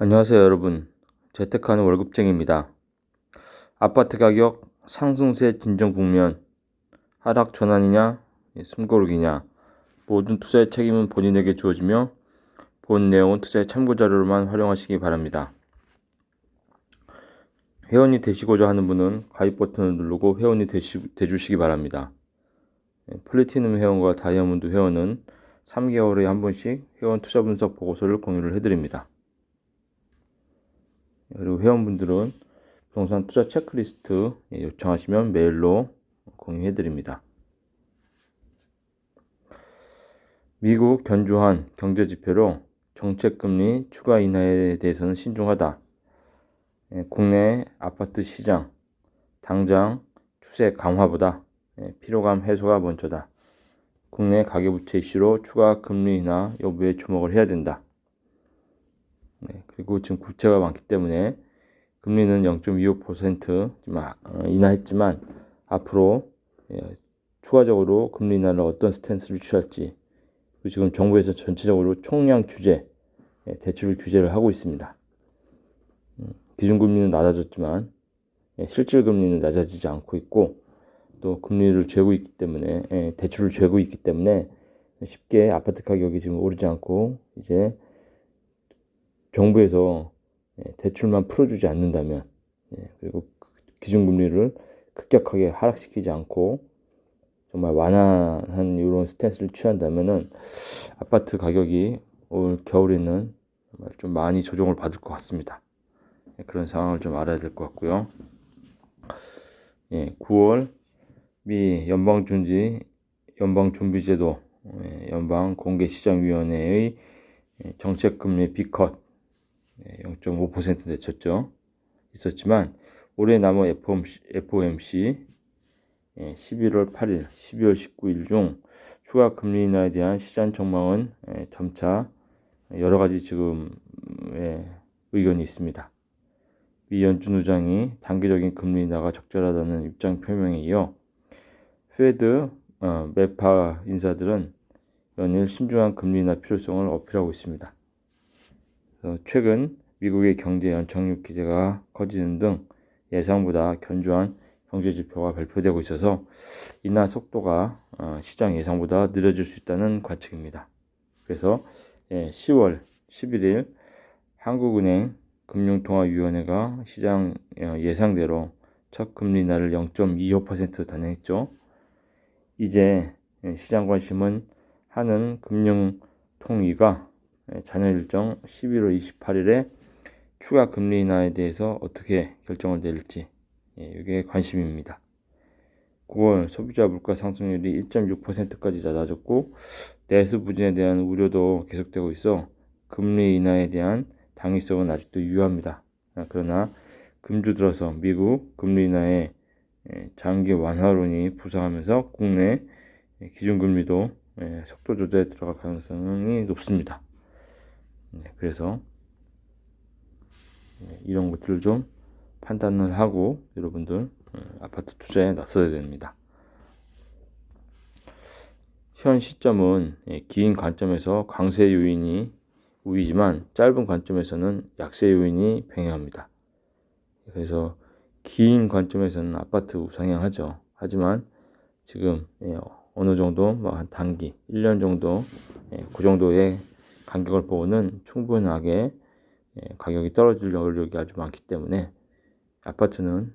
안녕하세요 여러분. 재테크하는 월급쟁이입니다. 아파트 가격 상승세 진정 국면, 하락 전환이냐 숨고르기냐, 모든 투자의 책임은 본인에게 주어지며 본 내용은 투자의 참고자료로만 활용하시기 바랍니다. 회원이 되시고자 하는 분은 가입 버튼을 누르고 회원이 되주시기 바랍니다. 플래티넘 회원과 다이아몬드 회원은 3개월에 한 번씩 회원 투자 분석 보고서를 공유를 해드립니다. 그리고 회원분들은 부동산 투자 체크리스트 요청하시면 메일로 공유해드립니다. 미국 견조한 경제지표로 정책금리 추가 인하에 대해서는 신중하다. 국내 아파트 시장 당장 추세 강화보다 피로감 해소가 먼저다. 국내 가계부채 이슈로 추가 금리 인하 여부에 주목을 해야 된다. 그리고 지금 국채가 많기 때문에 금리는 0.25% 인하했지만 앞으로 추가적으로 금리 인하를 어떤 스탠스를 취할지, 그리고 지금 정부에서 전체적으로 총량 규제, 대출 규제를 하고 있습니다. 기준금리는 낮아졌지만 실질 금리는 낮아지지 않고 있고, 또 금리를 죄고 있기 때문에 대출을 죄고 있기 때문에 쉽게 아파트 가격이 지금 오르지 않고, 이제 정부에서 대출만 풀어주지 않는다면, 그리고 기준금리를 급격하게 하락시키지 않고 정말 완화한 이런 스탠스를 취한다면은 아파트 가격이 올 겨울에는 정말 좀 많이 조정을 받을 것 같습니다. 그런 상황을 좀 알아야 될 것 같고요. 9월 미 연방준비제도 연방공개시장위원회의 정책금리 B컷 0.5% 내쳤죠. 있었지만 올해 남은 FOMC 11월 8일, 12월 19일 중 추가 금리 인하에 대한 시장 전망은 점차 여러 가지 지금 의견이 있습니다. 미 연준 의장이 단기적인 금리 인하가 적절하다는 입장 표명에 이어 페드 매파 인사들은 연일 신중한 금리 인하 필요성을 어필하고 있습니다. 최근 미국의 경제 연착륙 기대가 커지는 등 예상보다 견조한 경제 지표가 발표되고 있어서 인하 속도가 시장 예상보다 느려질 수 있다는 관측입니다. 그래서 10월 11일 한국은행 금융통화위원회가 시장 예상대로 첫 금리 인하를 0.25% 단행했죠. 이제 시장 관심은 하는 금융통위가 자녀 일정 11월 28일에 추가 금리 인하에 대해서 어떻게 결정을 내릴지, 이게 관심입니다. 9월 소비자 물가 상승률이 1.6%까지 낮아졌고 내수 부진에 대한 우려도 계속되고 있어 금리 인하에 대한 당위성은 아직도 유효합니다. 그러나 금주 들어서 미국 금리 인하의 장기 완화론이 부상하면서 국내 기준금리도 속도 조절에 들어갈 가능성이 높습니다. 그래서 이런 것들을 좀 판단을 하고 여러분들 아파트 투자에 나서야 됩니다. 현 시점은 긴 관점에서 강세 요인이 우위지만 짧은 관점에서는 약세 요인이 팽행합니다. 그래서 긴 관점에서는 아파트 우상향하죠. 하지만 지금 어느 정도 한 단기 1년 정도 그 정도의 간격을 보고는 충분하게 가격이 떨어질 여력이 아주 많기 때문에 아파트는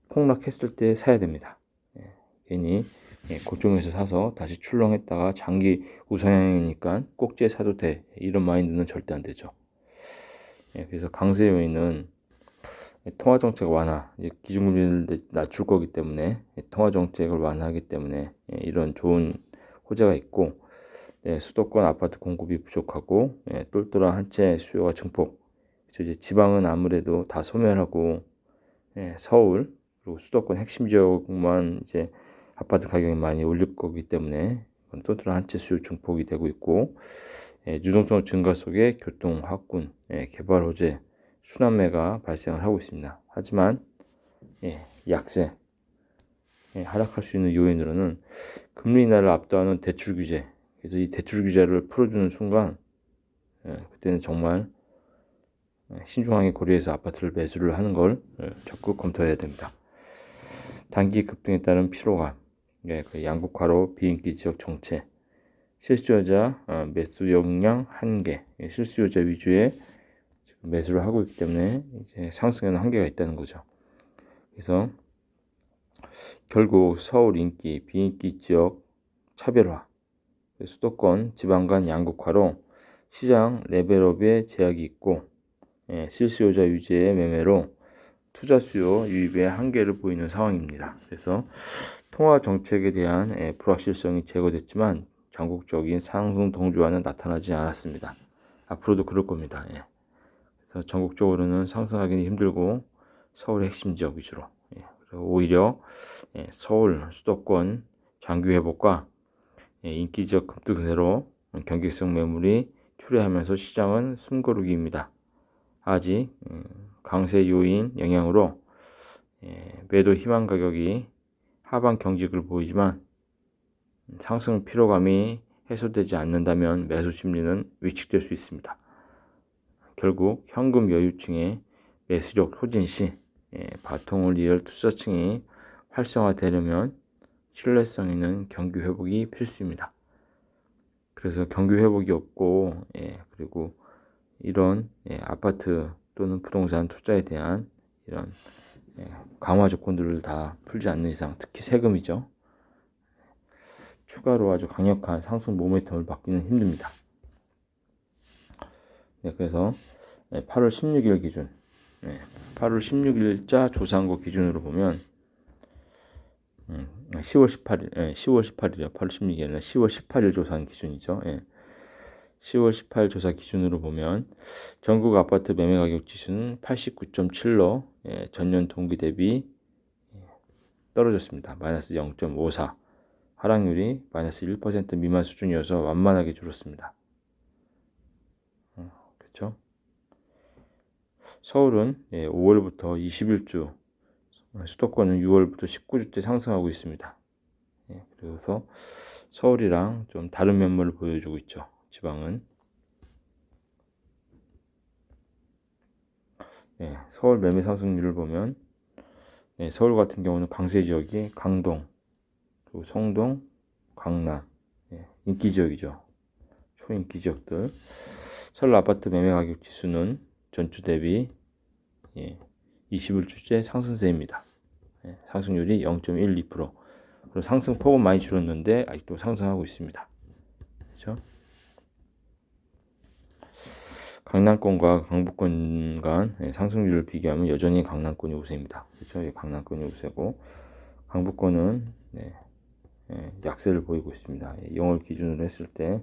폭락했을 때 사야 됩니다. 괜히 고점에서 사서 다시 출렁했다가 장기 우상향이니까 꼭지에 사도 돼, 이런 마인드는 절대 안 되죠. 그래서 강세 요인은 통화정책 완화, 기준금리를 낮출 거기 때문에 통화정책을 완화하기 때문에 이런 좋은 호재가 있고, 수도권 아파트 공급이 부족하고 똘똘한 한 채 수요가 증폭. 이제 지방은 아무래도 다 소멸하고 서울 그리고 수도권 핵심 지역만 이제 아파트 가격이 많이 올릴 거기 때문에 똘똘한 한 채 수요 증폭이 되고 있고, 유동성 증가 속에 교통, 학군, 개발 호재, 순환매가 발생을 하고 있습니다. 하지만 약세, 하락할 수 있는 요인으로는 금리 인하를 앞두는 대출 규제. 그래서 이 대출 규제를 풀어주는 순간 그때는 정말 신중하게 고려해서 아파트를 매수를 하는 걸 적극 검토해야 됩니다. 단기 급등에 따른 피로감, 그 양극화로 비인기 지역 정체, 실수요자 매수 역량 한계, 실수요자 위주의 매수를 하고 있기 때문에 이제 상승에는 한계가 있다는 거죠. 그래서 결국 서울 인기, 비인기 지역 차별화, 수도권, 지방 간 양극화로 시장 레벨업에 제약이 있고, 실수요자 위주의 매매로 투자 수요 유입에 한계를 보이는 상황입니다. 그래서 통화 정책에 대한 불확실성이 제거됐지만 전국적인 상승 동조화는 나타나지 않았습니다. 앞으로도 그럴 겁니다. 그래서 전국적으로는 상승하기는 힘들고 서울의 핵심 지역 위주로, 그리고 오히려 서울 수도권 장기 회복과 인기 지역 급등세로 경직성 매물이 출회하면서 시장은 숨고르기입니다. 아직 강세 요인 영향으로 매도 희망 가격이 하방 경직을 보이지만 상승 피로감이 해소되지 않는다면 매수 심리는 위축될 수 있습니다. 결국 현금 여유층의 매수력 소진 시 바통을 이을 투자층이 활성화되려면 신뢰성 있는 경기 회복이 필수입니다. 그래서 경기 회복이 없고 그리고 이런 아파트 또는 부동산 투자에 대한 이런 강화 조건들을 다 풀지 않는 이상, 특히 세금이죠. 추가로 아주 강력한 상승 모멘텀을 받기는 힘듭니다. 그래서 8월 16일 기준, 8월 16일자 조사한 거 기준으로 보면 10월 18일, 10월 18일이요. 8월 16일이 아니라 10월 18일 조사한 기준이죠. 10월 18일 조사 기준으로 보면 전국 아파트 매매 가격 지수는 89.7로 전년 동기 대비 떨어졌습니다. 마이너스 0.54. 하락률이 마이너스 1% 미만 수준이어서 완만하게 줄었습니다. 그렇죠? 서울은 5월부터 21주, 수도권은 6월부터 19주째 상승하고 있습니다. 그래서 서울이랑 좀 다른 면모를 보여주고 있죠. 지방은. 서울 매매 상승률을 보면 서울 같은 경우는 강세 지역이 강동, 그리고 성동, 강남, 인기 지역이죠. 초인기 지역들. 서울 아파트 매매 가격 지수는 전주 대비 21주째 상승세입니다. 상승률이 0.12%. 그리고 상승폭은 많이 줄었는데 아직도 상승하고 있습니다. 그렇죠? 강남권과 강북권 간 상승률을 비교하면 여전히 강남권이 우세입니다. 그렇죠? 강남권이 우세고 강북권은 약세를 보이고 있습니다. 0월 기준으로 했을 때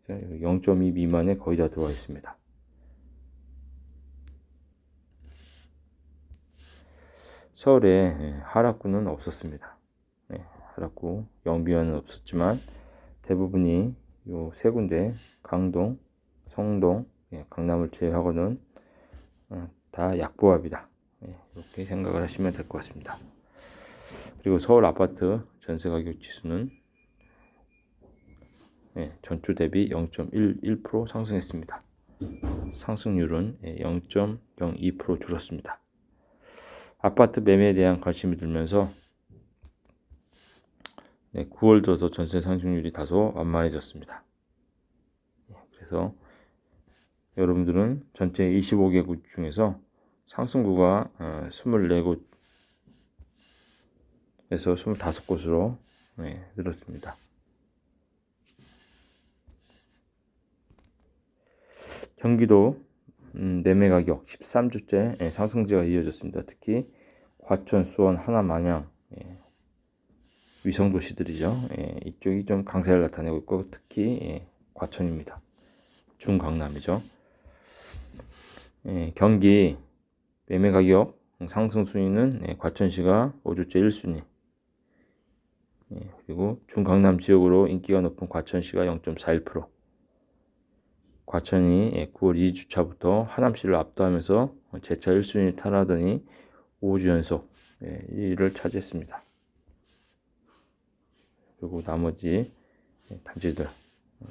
0.2 미만에 거의 다 들어와 있습니다. 서울에 하락구는 없었습니다. 하락구, 영비화는 없었지만 대부분이 요 세 군데 강동, 성동, 강남을 제외하고는 다 약보합이다. 이렇게 생각을 하시면 될 것 같습니다. 그리고 서울 아파트 전세 가격 지수는 전주 대비 0.11% 상승했습니다. 상승률은 0.02% 줄었습니다. 아파트 매매에 대한 관심이 들면서 9월 들어서 전세 상승률이 다소 완만해졌습니다. 그래서 여러분들은 전체 25개국 중에서 상승구가 24곳에서 25곳으로 늘었습니다. 경기도 매매 가격 13주째 상승세가 이어졌습니다. 특히 과천, 수원, 하남, 안양 위성도시들이죠. 이쪽이 좀 강세를 나타내고 있고 특히 과천입니다. 중강남이죠. 경기 매매 가격 상승 순위는 과천시가 5주째 1순위, 그리고 중강남 지역으로 인기가 높은 과천시가 0.41%, 과천이 9월 2주차부터 하남시를 압도하면서 재차 1순위 탈환하더니 5주 연속 1위를 차지했습니다. 그리고 나머지 단지들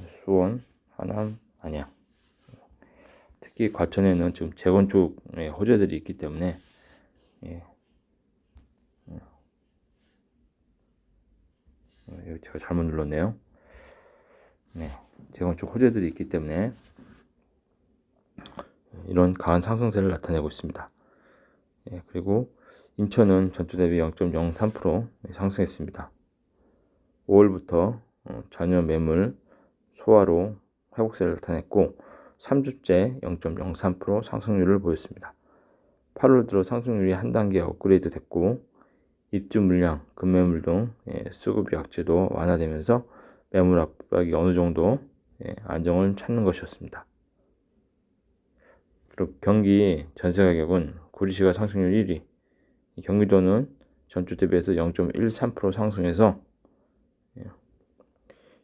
수원, 하남, 안양 특히 과천에는 지금 재건축 호재들이 있기 때문에 여기 제가 잘못 눌렀네요. 재건축 호재들이 있기 때문에 이런 강한 상승세를 나타내고 있습니다. 그리고 인천은 전주 대비 0.03% 상승했습니다. 5월부터 잔여 매물 소화로 회복세를 나타냈고 3주째 0.03% 상승률을 보였습니다. 8월 들어 상승률이 한 단계 업그레이드 됐고 입주 물량, 급매물 등 수급 약재도 완화되면서 매물 압박이 어느 정도 안정을 찾는 것이었습니다. 그리고 경기 전세 가격은 구리시가 상승률 1위, 경기도는 전주 대비해서 0.13% 상승해서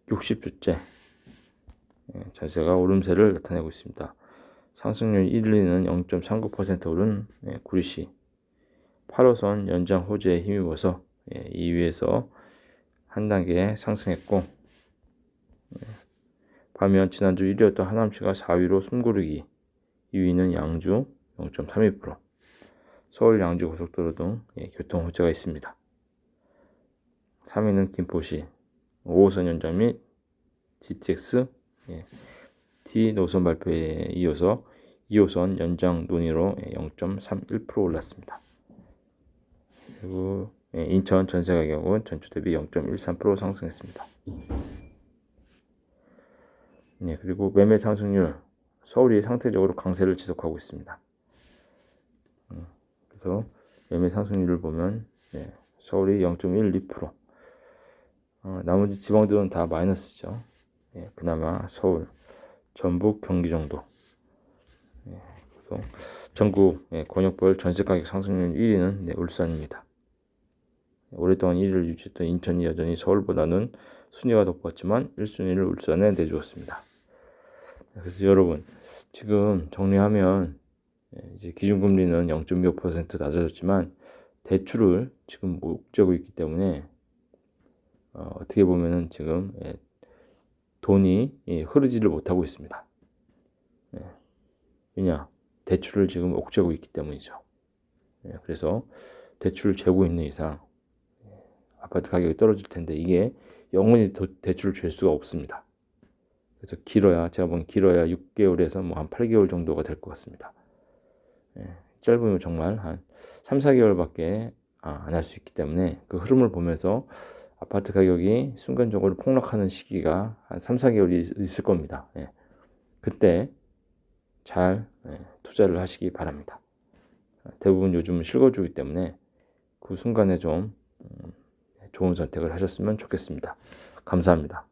60주째 전세가 오름세를 나타내고 있습니다. 상승률 1위는 0.39% 오른 구리시, 8호선 연장 호재에 힘입어서 2위에서 한 단계 상승했고, 반면 지난주 1위였던 하남시가 4위로 숨고르기, 2위는 양주 0.32%, 서울 양주 고속도로 등 교통 호재가 있습니다. 3위는 김포시 5호선 연장 및 GTX D 노선 발표에 이어서 2호선 연장 논의로 0.31% 올랐습니다. 그리고 인천 전세 가격은 전주 대비 0.13% 상승했습니다. 그리고 매매 상승률, 서울이 상대적으로 강세를 지속하고 있습니다. 그래서 매매 상승률을 보면 서울이 0.12%, 나머지 지방들은 다 마이너스죠. 그나마 서울, 전북, 경기 정도. 그래서 전국 권역별 전세가격 상승률 1위는 울산입니다. 오랫동안 1위를 유지했던 인천이 여전히 서울보다는 순위가 높았지만 1순위를 울산에 내주었습니다. 그래서 여러분, 지금 정리하면 이제 기준금리는 0.25% 낮아졌지만 대출을 지금 못 재고 있기 때문에 어떻게 보면은 지금 돈이 흐르지를 못하고 있습니다. 왜냐? 대출을 지금 옥죄고 있기 때문이죠. 그래서 대출을 재고 있는 이상 아파트 가격이 떨어질 텐데 이게 영원히 대출을 줄 수가 없습니다. 그래서 제가 보기엔 길어야 6개월에서 뭐 한 8개월 정도가 될 것 같습니다. 짧으면 정말 한 3, 4개월밖에 안 할 수 있기 때문에 그 흐름을 보면서 아파트 가격이 순간적으로 폭락하는 시기가 한 3, 4개월이 있을 겁니다. 그때 잘 투자를 하시기 바랍니다. 대부분 요즘은 실거주기 때문에 그 순간에 좀 좋은 선택을 하셨으면 좋겠습니다. 감사합니다.